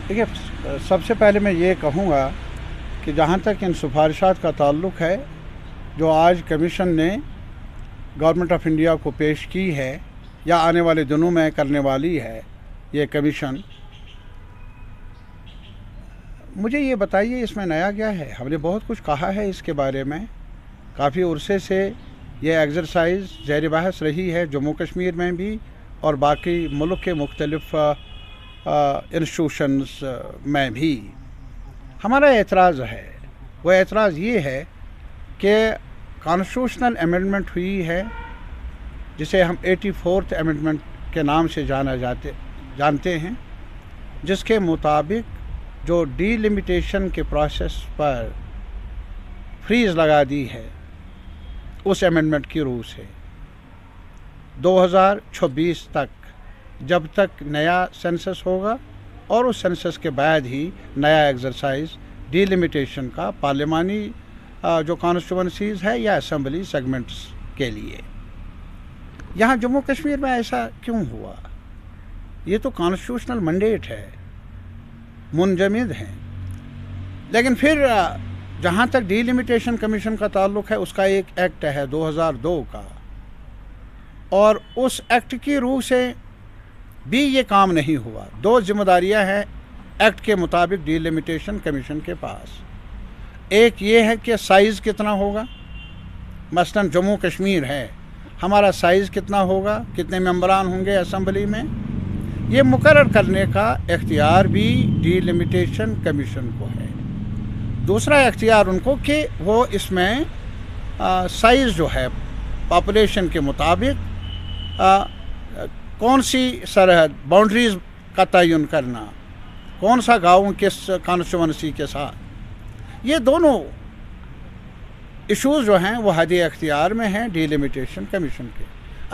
देखिए, सबसे पहले मैं ये कहूँगा कि जहाँ तक इन सिफारिशात का ताल्लुक़ है, जो आज कमीशन ने गवर्नमेंट ऑफ इंडिया को पेश की है या आने वाले दिनों में करने वाली है ये कमीशन, मुझे ये बताइए इसमें नया क्या है। हमने बहुत कुछ कहा है इसके बारे में, काफ़ी अरसे से ये एक्सरसाइज ज़ेर बहस रही है, जम्मू कश्मीर में भी और बाकी मुल्क के मुख्तलिफ इंस्टीट्यूशंस में भी। हमारा एतराज़ है, वो एतराज़ ये है कि कॉन्स्टिट्यूशनल अमेंडमेंट हुई है जिसे हम 84th अमेंडमेंट के नाम से जानते हैं, जिसके मुताबिक जो डीलिमिटेशन के प्रोसेस पर फ्रीज़ लगा दी है उस अमेंडमेंट की रूह से 2026 तक, जब तक नया सेंसस होगा और उस सेंसस के बाद ही नया एक्सरसाइज डीलिमिटेशन का पार्लिमानी जो कॉन्स्टिट्यूंसीज़ है या असेंबली सेगमेंट्स के लिए। यहाँ जम्मू कश्मीर में ऐसा क्यों हुआ? ये तो कॉन्स्टिट्यूशनल मैंडेट है, मुंजमद हैं। लेकिन फिर जहाँ तक डीलिमिटेशन कमीशन का ताल्लुक़ है, उसका एक एक्ट है 2002 का, और उस एक्ट की रूह से भी ये काम नहीं हुआ। दो जिम्मेदारियां हैं एक्ट के मुताबिक डीलिमिटेशन कमीशन के पास। एक ये है कि साइज़ कितना होगा, मसलन जम्मू कश्मीर है, हमारा साइज़ कितना होगा, कितने मेंबरान होंगे असेंबली में, ये मुकर्रर करने का इख्तियार भी डीलिमिटेशन कमीशन को है। दूसरा इख्तियार उनको कि वो इसमें साइज़ जो है पॉपुलेशन के मुताबिक कौन सी सरहद बाउंड्रीज़ का तयन करना, कौन सा गाँव किस कॉन्स्टिट्यूंसी के साथ, ये दोनों इश्यूज़ जो हैं वो हद अख्तियार में हैं डीलिमिटेशन कमीशन के।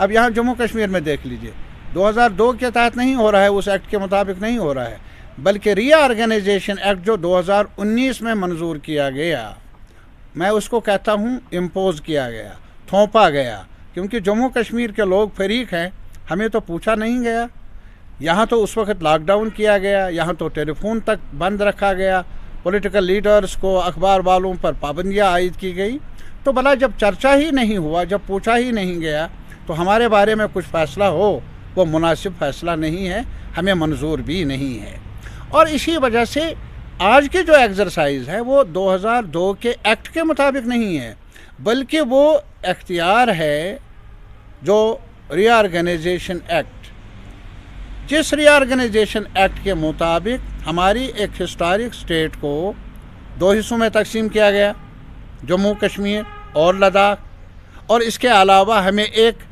अब यहाँ जम्मू कश्मीर में देख लीजिए, 2002 के तहत नहीं हो रहा है, उस एक्ट के मुताबिक नहीं हो रहा है, बल्कि रीऑर्गेनाइजेशन एक्ट जो 2019 में मंजूर किया गया, मैं उसको कहता हूँ इम्पोज किया गया, थोपा गया, क्योंकि जम्मू कश्मीर के लोग फरीक हैं, हमें तो पूछा नहीं गया। यहाँ तो उस वक्त लॉकडाउन किया गया, यहाँ तो टेलीफोन तक बंद रखा गया, पॉलिटिकल लीडर्स को, अखबार वालों पर पाबंदियाँ आयद की गई। तो भला जब चर्चा ही नहीं हुआ, जब पूछा ही नहीं गया, तो हमारे बारे में कुछ फ़ैसला हो वो मुनासिब फ़ैसला नहीं है, हमें मंजूर भी नहीं है। और इसी वजह से आज की जो एक्सरसाइज है वो 2002 के एक्ट के मुताबिक नहीं है, बल्कि वो इख्तियार है जो रीऑर्गेनाइजेशन एक्ट, जिस रीऑर्गेनाइजेशन एक्ट के मुताबिक हमारी एक हिस्टोरिक स्टेट को दो हिस्सों में तकसीम किया गया, जम्मू कश्मीर और लद्दाख, और इसके अलावा हमें एक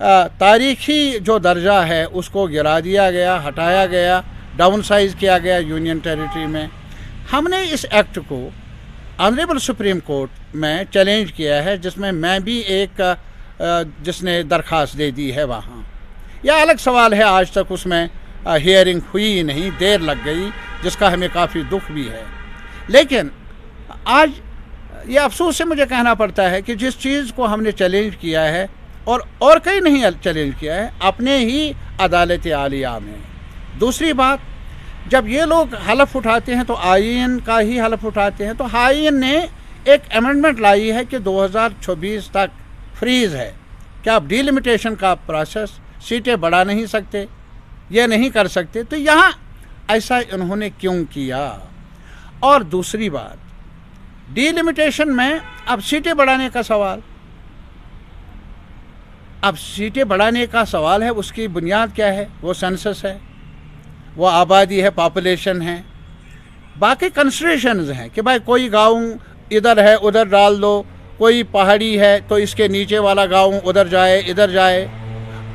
तारीखी जो दर्जा है उसको गिरा दिया गया, हटाया गया, डाउन साइज़ किया गया यूनियन टेरिटरी में। हमने इस एक्ट को ऑनरेबल सुप्रीम कोर्ट में चैलेंज किया है, जिसमें मैं भी एक जिसने दरख्वास्त दे दी है वहाँ। यह अलग सवाल है, आज तक उसमें हियरिंग हुई ही नहीं, देर लग गई, जिसका हमें काफ़ी दुख भी है। लेकिन आज ये अफसोस से मुझे कहना पड़ता है कि जिस चीज़ को हमने चैलेंज किया है और कहीं नहीं चैलेंज किया है, अपने ही अदालत आलिया में। दूसरी बात, जब ये लोग हलफ उठाते हैं तो आईन का ही हलफ उठाते हैं, तो आईन ने एक अमेंडमेंट लाई है कि 2026 तक फ्रीज़ है, क्या आप डीलिमिटेशन का प्रोसेस सीटें बढ़ा नहीं सकते, ये नहीं कर सकते। तो यहाँ ऐसा इन्होंने क्यों किया? और दूसरी बात, डीलिमिटेशन में अब सीटें बढ़ाने का सवाल, अब सीटें बढ़ाने का सवाल है, उसकी बुनियाद क्या है? वो सेंसस है, वो आबादी है, पॉपुलेशन है, बाकी कंसिडरेशंस हैं कि भाई कोई गांव इधर है उधर डाल दो, कोई पहाड़ी है तो इसके नीचे वाला गांव उधर जाए इधर जाए।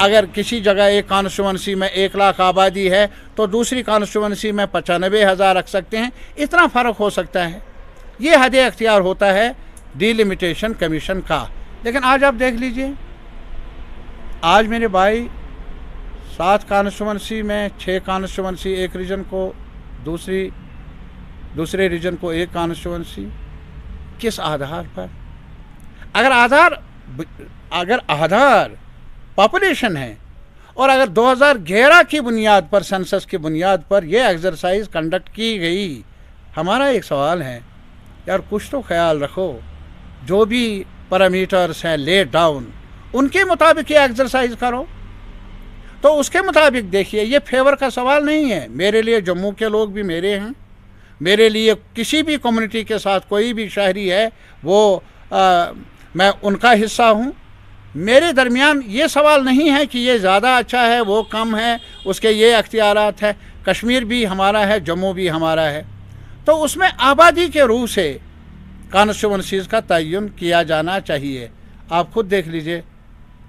अगर किसी जगह एक कॉन्स्टिट्यूंसी में 1 लाख आबादी है तो दूसरी कॉन्स्टिट्यूंसी में 95,000 रख सकते हैं, इतना फ़र्क हो सकता है। ये हद अख्तियार होता है डीलिमिटेशन कमीशन का। लेकिन आज आप देख लीजिए, आज मेरे भाई 7 कॉन्स्टिट्यूंसी में 6 कॉन्स्टिट्यूंसी एक रीजन को, दूसरे रीजन को एक कॉन्स्टिट्यूंसी, किस आधार पर? अगर आधार पॉपुलेशन है اور اگر 2011 کی بنیاد پر، سنسس کی بنیاد پر یہ ایکسرسائز کنڈکٹ کی گئی، ہمارا ایک سوال ہے یار کچھ تو خیال رکھو، جو بھی پیرامیٹرز ہیں لے ڈاؤن ان کے مطابق یہ ایکسرسائز کرو، تو اس کے مطابق دیکھیے۔ یہ فیور کا سوال نہیں ہے، میرے لیے جموں کے لوگ بھی میرے ہیں، میرے لیے کسی بھی کمیونٹی کے ساتھ کوئی بھی شہری ہے وہ میں ان کا حصہ ہوں۔ میرے درمیان یہ سوال نہیں ہے کہ یہ زیادہ اچھا ہے وہ کم ہے، اس کے یہ اختیارات ہے۔ کشمیر بھی ہمارا ہے، جموں بھی ہمارا ہے، تو اس میں آبادی کے روح سے کانسٹیٹوئنسیز کا تعین کیا جانا چاہیے۔ آپ خود دیکھ لیجئے،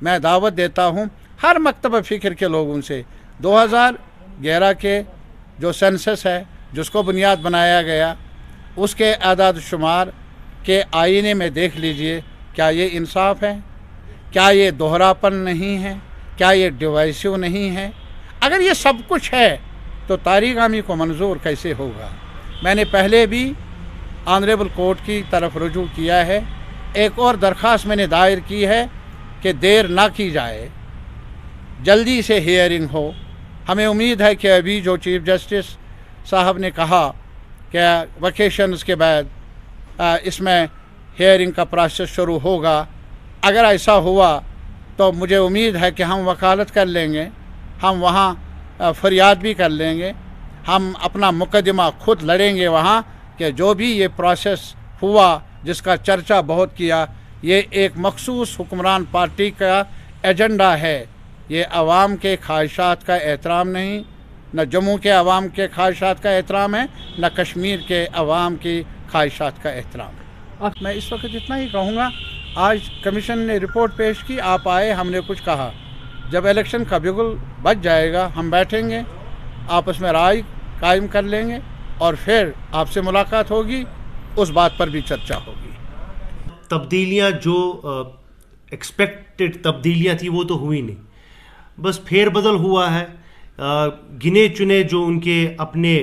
میں دعوت دیتا ہوں ہر مکتب فکر کے لوگوں سے، 2011 کے جو سینسس ہے جس کو بنیاد بنایا گیا، اس کے اعداد و شمار کے آئینے میں دیکھ لیجئے، کیا یہ انصاف ہے؟ کیا یہ دوہراپن نہیں ہے؟ کیا یہ ڈیوائسو نہیں ہے؟ اگر یہ سب کچھ ہے تو طارق عامی کو منظور کیسے ہوگا؟ میں نے پہلے بھی آنریبل کورٹ کی طرف رجوع کیا ہے، ایک اور درخواست میں نے دائر کی ہے کہ دیر نہ کی جائے، جلدی سے ہیئرنگ ہو۔ ہمیں امید ہے کہ ابھی جو چیف جسٹس صاحب نے کہا کہ ویکیشنز کے بعد اس میں ہیئرنگ کا پروسیس شروع ہوگا، اگر ایسا ہوا تو مجھے امید ہے کہ ہم وکالت کر لیں گے، ہم وہاں فریاد بھی کر لیں گے، ہم اپنا مقدمہ خود لڑیں گے وہاں کہ جو بھی یہ پروسیس ہوا جس کا چرچا بہت کیا، یہ ایک مخصوص حکمران پارٹی کا ایجنڈا ہے، یہ عوام کے خواہشات کا احترام نہیں، نہ جموں کے عوام کے خواہشات کا احترام ہے، نہ کشمیر کے عوام کی خواہشات کا احترام ہے۔ میں اس وقت اتنا ہی کہوں گا، آج کمیشن نے رپورٹ پیش کی، آپ آئے، ہم نے کچھ کہا، جب الیکشن کا بگل بچ جائے گا ہم بیٹھیں گے، آپس میں رائے قائم کر لیں گے، اور پھر آپ سے ملاقات ہوگی، اس بات پر بھی چرچا ہوگی۔ تبدیلیاں جو ایکسپیکٹڈ تبدیلیاں تھیں وہ تو ہوئی نہیں، بس پھیر بدل ہوا ہے۔ گنے چنے جو ان کے اپنے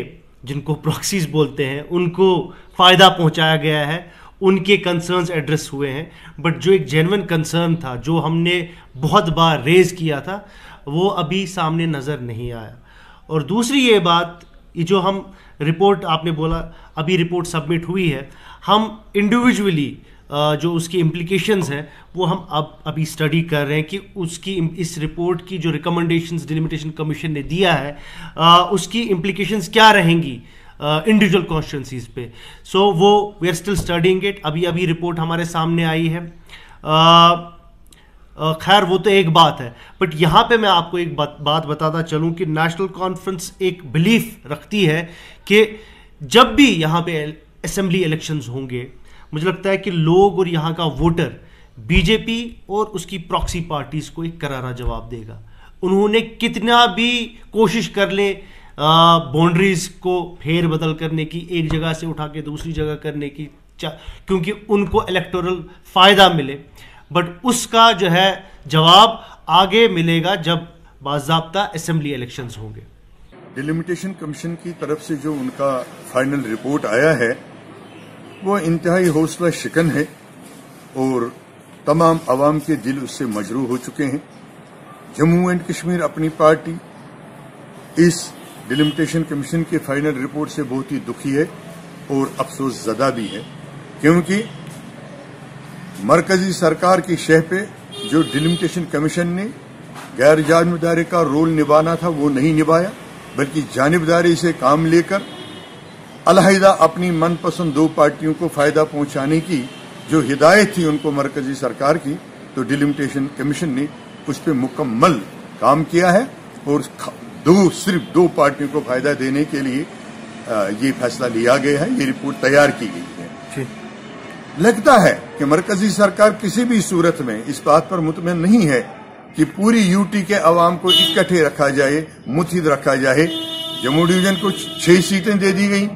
جن کو پراکسیز بولتے ہیں ان کو فائدہ پہنچایا گیا ہے، ان کے کنسرنز ایڈریس ہوئے ہیں، بٹ جو ایک جینوئن کنسرن تھا جو ہم نے بہت بار ریز کیا تھا وہ ابھی سامنے نظر نہیں آیا۔ اور دوسری یہ بات، یہ جو ہم رپورٹ آپ نے بولا ابھی رپورٹ سبمٹ ہوئی ہے، ہم انڈیویجولی جو اس کی امپلیکیشنز ہیں وہ ہم ابھی اسٹڈی کر رہے ہیں کہ اس رپورٹ کی جو ریکمنڈیشنز ڈیلیمیٹیشن کمیشن نے دیا ہے اس کی امپلیکیشنز کیا رہیں گی انڈیویجول کانسٹیٹوئنسیز پہ۔ سو وہ we are still studying it, ابھی رپورٹ ہمارے سامنے آئی ہے۔ خیر وہ تو ایک بات ہے، بٹ یہاں پہ میں آپ کو ایک بات بتاتا چلوں کہ نیشنل کانفرنس ایک بلیف رکھتی ہے کہ جب بھی یہاں پہ اسمبلی الیکشنز ہوں گے، مجھے لگتا ہے کہ لوگ اور یہاں کا ووٹر بی جے پی اور اس کی پراکسی پارٹیز کو ایک کرارا جواب دے گا۔ انہوں نے کتنا بھی کوشش کر لیں باؤنڈریز کو پھیر بدل کرنے کی، ایک جگہ سے اٹھا کے دوسری جگہ کرنے کی، کیونکہ ان کو الیکٹورل فائدہ ملے، بٹ اس کا جو ہے جواب آگے ملے گا جب باضابطہ اسمبلی الیکشنز ہوں گے۔ ڈیلیمیٹیشن کمیشن کی طرف سے جو ان کا فائنل رپورٹ آیا ہے وہ انتہائی حوصلہ شکن ہے، اور تمام عوام کے دل اس سے مجروح ہو چکے ہیں۔ جموں اینڈ کشمیر اپنی پارٹی اس ڈیلیمیٹیشن کمیشن کے فائنل رپورٹ سے بہت ہی دکھی ہے اور افسوس زدہ بھی ہے، کیونکہ مرکزی سرکار کی شہ پہ جو ڈیلیمیٹیشن کمیشن نے غیر جانبداری کا رول نبھانا تھا وہ نہیں نبھایا، بلکہ جانبداری سے کام لے کر علیحدہ اپنی من پسند دو پارٹیوں کو فائدہ پہنچانے کی جو ہدایت تھی ان کو مرکزی سرکار کی، تو ڈیلیمیٹیشن کمیشن نے اس پہ مکمل کام کیا ہے، اور صرف دو پارٹیوں کو فائدہ دینے کے لیے یہ فیصلہ لیا گیا ہے، یہ رپورٹ تیار کی گئی ہے۔ لگتا ہے کہ مرکزی سرکار کسی بھی صورت میں اس بات پر مطمئن نہیں ہے کہ پوری یو ٹی کے عوام کو اکٹھے رکھا جائے، متحد رکھا جائے۔ جموں ڈویژن کو 6 سیٹیں دے دی گئی،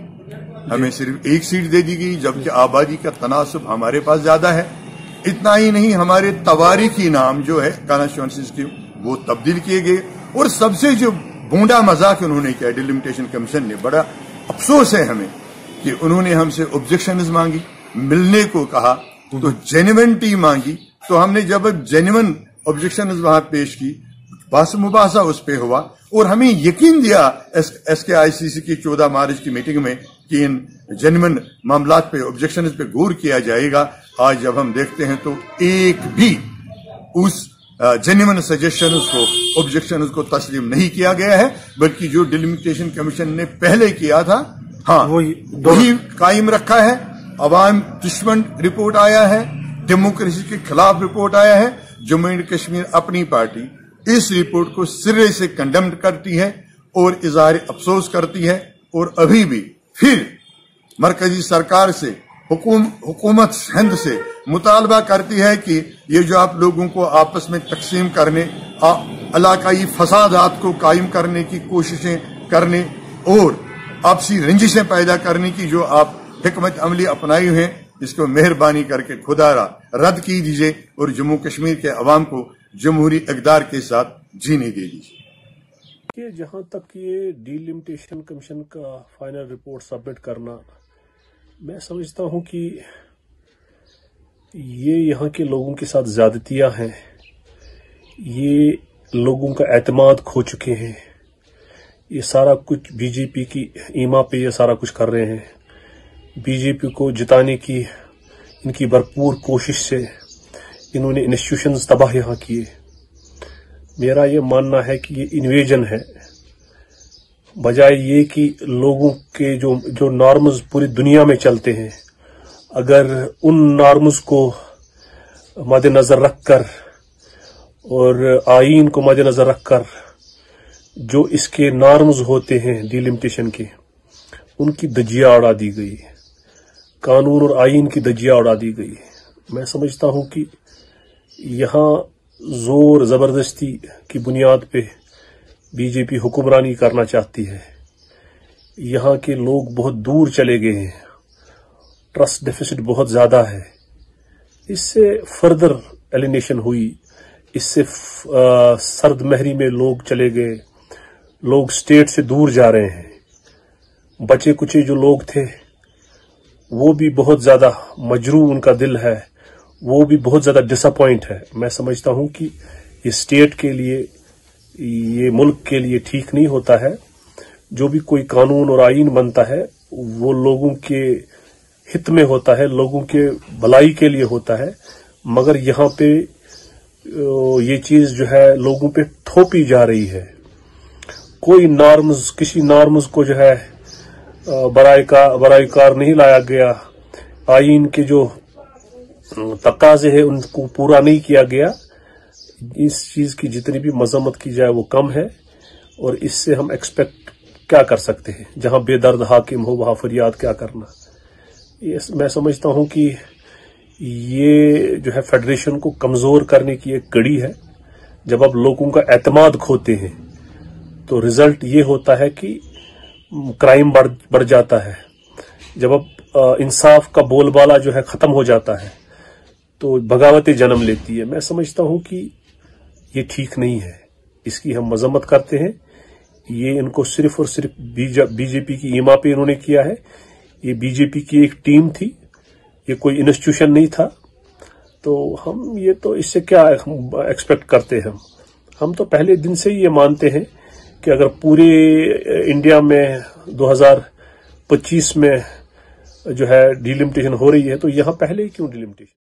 ہمیں صرف 1 سیٹ دے دی گئی، جبکہ آبادی کا تناسب ہمارے پاس زیادہ ہے۔ اتنا ہی نہیں، ہمارے تواریخی نام جو ہے کانسٹیٹوئنسیز کے وہ تبدیل کیے گئے، اور سب سے جو بونڈا مذاق انہوں نے کیا ڈیلیمیٹیشن کمیشن نے، بڑا افسوس ہے ہمیں کہ انہوں نے ہم سے آبجیکشنز مانگی، ملنے کو کہا تو جینوینٹی مانگی، تو ہم نے جب جینوین آبجیکشنز وہاں پیش کی، बहस मुबासा उस पे हुआ और हमें यकीन दिया SKICC की 14 मार्च की मीटिंग में कि इन जेन्युइन मामलात पे, ऑब्जेक्शंस पे गौर किया जाएगा। आज जब हम देखते हैं तो एक भी उस जेन्युइन सजेशंस को, ऑब्जेक्शंस को तस्लीम नहीं किया गया है, बल्कि जो डिलिमिटेशन कमीशन ने पहले किया था, हाँ, वही कायम रखा है। अवाम दुश्मन रिपोर्ट आया है, डेमोक्रेसी के खिलाफ रिपोर्ट आया है। जम्मू एंड कश्मीर अपनी पार्टी इस रिपोर्ट को सिरे से कंडेम करती है और इजहार अफसोस करती है और अभी भी फिर मरकजी सरकार से, हुकूमत हिंद से मुतालबा करती है कि ये जो आप लोगों को आपस में तकसीम करने, इलाकाई फसादात को कायम करने की कोशिशें करने और आपसी रंजिशें पैदा करने की जो आप हिकमत अमली अपनाई हुई हैं, इसको मेहरबानी करके खुदारा रद्द कीजिए और जम्मू कश्मीर के अवाम को जमहूरी इक़्तिदार के साथ जीने दे दीजिए। जहां तक ये डिलिमिटेशन कमीशन का फाइनल रिपोर्ट सबमिट करना, मैं समझता हूं कि ये यहाँ के लोगों के साथ ज्यादतियां हैं। ये लोगों का एतमाद खो चुके हैं। ये सारा कुछ बीजेपी की ईमा पे ये सारा कुछ कर रहे हैं। बीजेपी को जिताने की इनकी भरपूर कोशिश से इन्होंने इंस्टीट्यूशंस तबाह यहाँ किए। मेरा ये मानना है कि ये इन्वेजन है, बजाय ये कि लोगों के जो नॉर्म्स पूरी दुनिया में चलते हैं, अगर उन नॉर्म्स को मद्देनजर रखकर और आईन को मद्देनजर रखकर जो इसके नॉर्म्स होते हैं डिलिमिटेशन के, उनकी धज्जियां उड़ा दी गई, कानून और आईन की धज्जियां उड़ा दी गई। मैं समझता हूं कि यहाँ जोर जबरदस्ती की बुनियाद पे बीजेपी हुक्मरानी करना चाहती है। यहाँ के लोग बहुत दूर चले गए हैं, ट्रस्ट डेफिसिट बहुत ज्यादा है। इससे फर्दर एलिनेशन हुई, इससे सर्द महरी में लोग चले गए, लोग स्टेट से दूर जा रहे हैं। बचे कुचे जो लोग थे वो भी बहुत ज्यादा मजरूह उनका दिल है, वो भी बहुत ज्यादा डिसअपॉइंट है। मैं समझता हूं कि ये स्टेट के लिए, ये मुल्क के लिए ठीक नहीं होता है। जो भी कोई कानून और आईन बनता है वो लोगों के हित में होता है, लोगों के भलाई के लिए होता है, मगर यहाँ पे ये चीज जो है लोगों पे थोपी जा रही है। कोई नॉर्म्स, किसी नॉर्म्स को जो है बराईकार नहीं लाया गया, आईन के जो तकाजे हैं उनको पूरा नहीं किया गया। इस चीज की जितनी भी मजम्मत की जाए वो कम है, और इससे हम एक्सपेक्ट क्या कर सकते हैं? जहां बेदर्द हाकिम हो वहां फरियाद क्या करना। मैं समझता हूं कि ये जो है फेडरेशन को कमजोर करने की एक कड़ी है। जब आप लोगों का एतमाद खोते हैं तो रिजल्ट ये होता है कि क्राइम बढ़ जाता है। जब अब इंसाफ का बोलबाला जो है खत्म हो जाता है तो बगावतें जन्म लेती है। मैं समझता हूं कि ये ठीक नहीं है, इसकी हम मजम्मत करते हैं। ये इनको सिर्फ और सिर्फ बीजेपी की ईमा पे इन्होंने किया है। ये बीजेपी की एक टीम थी, ये कोई इंस्टीट्यूशन नहीं था। तो हम ये तो इससे क्या एक्सपेक्ट करते हैं? हम तो पहले दिन से ही ये मानते हैं कि अगर पूरे इंडिया में 2025 में जो है डिलिमिटेशन हो रही है तो यहाँ पहले ही क्यों डिलिमिटेशन?